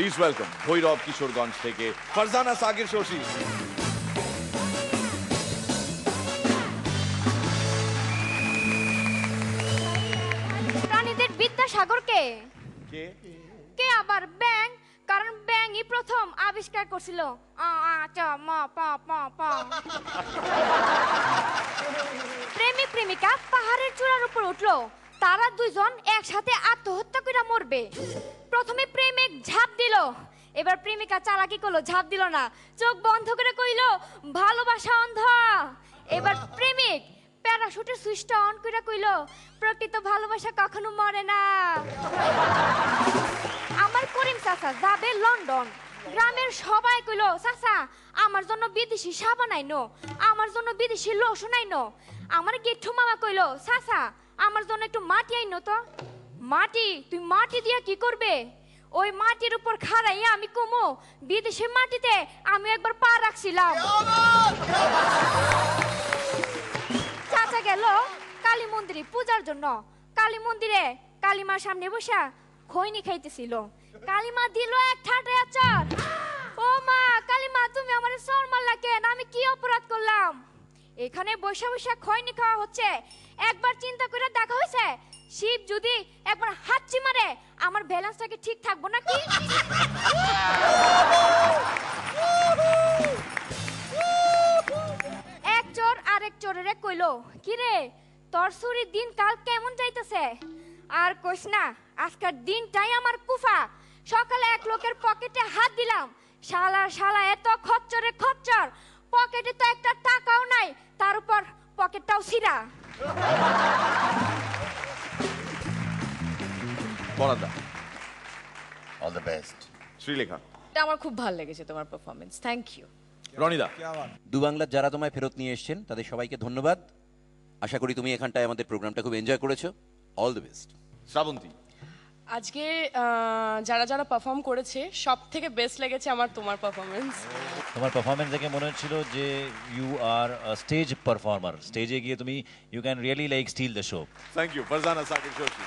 Please welcome Bhairab Kishoreganj থেকে ফারজানা সাগির শশী। প্রাণীদের বিদ্যাসাগর কে? কে? কে আবার ব্যাং, কারণ ব্যাংই প্রথম আবিষ্কার করছিল। প্রেমিক প্রেমিকা পাহাড়ের চূড়ার উপর উঠলো, তারা দুইজন একসাথে আত্মহত্যা করে মরবে। প্রথমে প্রেমিক ঝাঁপ দিল, এবার প্রেমিকা চালাকি করলো, ঝাঁপ দিল না, চোখ বন্ধ করে কইল ভালোবাসা অন্ধ। এবার প্রেমিক প্যারাশুটের সুইচটা অন করে কইল প্রকৃত ভালোবাসা কখনো মরে না। আমার করিম চাচা যাবে লন্ডন, গ্রামের সবাই কইল চাচা আমার জন্য বিদেশি সাবান আইনো, আমার জন্য বিদেশি লোশন আইনো। আমার গেঠু মামা কইল চাচা আমার জন্য একটু মাটি আইনো তো। মাটি? তুই মাটি দিয়ে কি করবে? ওই মাটির উপর খাড়াইয়া আমি কমো বিদেশের মাটিতে আমি একবার পা রাখছিলাম। চাচা গেল কালী মন্দিরে পূজার জন্য, কালী মন্দিরে কালীমার সামনে বসা খৈনি খাইতেছিল। কালীমা দিল এক ঠাটে আচার। ও মা কালীমা তুমি আমার সর মারলা কেন? আমি কি অপরাধ করলাম? এখানে বসে বসে খৈনি খাওয়া হচ্ছে, একবার চিন্তা করে দেখা হয়েছে শিব যদি একবার হাতচি মারে আমার ব্যালেন্সটাকে ঠিক থাকবো নাকি? এক চোর আরেক চোরেরে কইলো কি রে তোর চুরির দিন কাল কেমন যাইতেছে? আর কইস না আজকের দিনটাই আমার কুফা। সকালে এক লোকের পকেটে হাত দিলাম, শালা এত খচ্চরে খচ্চর, পকেটে তো একটা টাকাও নাই, তার উপর পকেটটাও ছিঁড়া। বরাদা অল দ্য বেস্ট। শ্রীলেখা। এটা আমার খুব ভালো লেগেছে তোমার পারফরম্যান্স, থ্যাংক ইউ। রনিদা। দু বাংলার যারা তোমায় ফেরত নিয়ে এসেছেন তাদের সবাইকে ধন্যবাদ। আশা করি তুমি এখানটায় আমাদের প্রোগ্রামটা খুব এনজয় করেছো। All the best. শ্রাবন্তী। আজকে যারা যারা পারফর্ম করেছে সব থেকে বেস্ট লেগেছে আমার তোমার পারফরমেন্স। তোমার পারফরমেন্স দেখে মনে হচ্ছিল যে ইউ আর স্টেজ পারফর্মার, স্টেজে গিয়ে তুমি you can really like steal the show. Thank you Farzana Sagir Shashi.